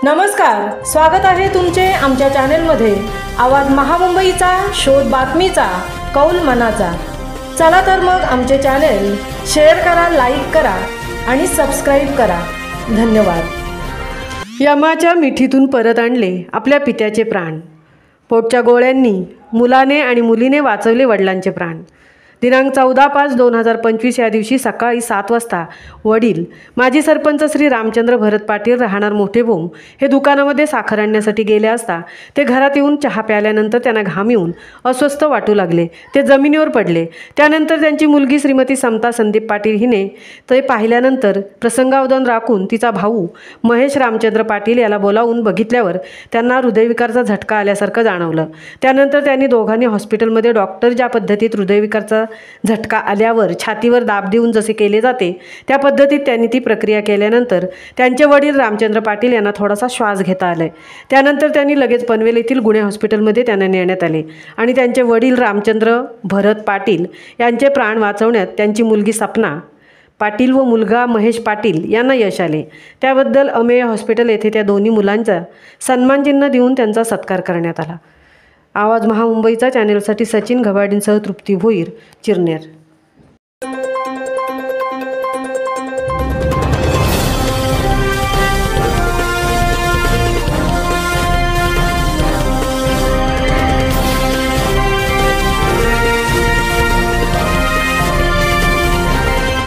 नमस्कार, स्वागत आहे तुमचे आमच्या चॅनलमध्ये। आवाज महामुंबईचा, शोध बातमीचा, कौल मनाचा। चला तर मग आमचे चॅनल शेअर करा, लाईक करा आणि सबस्क्राइब करा। धन्यवाद। यमाच्या मिठीतून परत आणले आपल्या पित्याचे प्राण। पोटच्या गोळ्यांनी मुलाने आणि मुलीने वाचवले वडिलांचे प्राण। दिनांक 14/5/2025 या दिवशी सकाळी 7 वाजता वडील माजी सरपंच श्री रामचंद्र भरत पाटील राहणार मोठे भोम हे दुकानामध्ये साखर आणण्यासाठी गेले असता ते घरात येऊन चहा प्यायल्यानंतर त्यांना घाम येऊन अस्वस्थ वाटू लागले। ते जमिनीवर पडले। त्यानंतर त्यांची मुलगी श्रीमती समता संदीप पाटील हिने ते पाहिल्यानंतर प्रसंगावधान राखून तिचा भाऊ महेश रामचंद्र पाटील याला बोलावून बघितल्यावर त्यांना हृदयविकारचा झटका आल्यासारखं जाणवलं। त्यानंतर त्यांनी दोघांनी हॉस्पिटलमध्ये डॉक्टर ज्या पद्धतीत हृदयविकारचा झटका आल्यावर छातीवर दाब देऊन जसे केले जाते त्या पद्धतीत त्यांनी ती प्रक्रिया केल्यानंतर त्यांचे वडील रामचंद्र पाटील यांना थोडासा श्वास घेता आले। त्यानंतर त्यांनी लगेच पनवेल येथील गुणे हॉस्पिटलमध्ये त्यांना नेण्यात आले आणि त्यांचे वडील रामचंद्र भरत पाटील यांचे प्राण वाचवण्यात त्यांची मुलगी सपना पाटील व मुलगा महेश पाटील यांना यश आले। त्याबद्दल अमेय हॉस्पिटल येथे त्या दोन्ही मुलांचा सन्मानचिन्ह देऊन त्यांचा सत्कार करण्यात आला। आवाज महामुंबईचा चॅनलसाठी सचिन घबाडींसह तृप्ती भोईर, चिरनेर।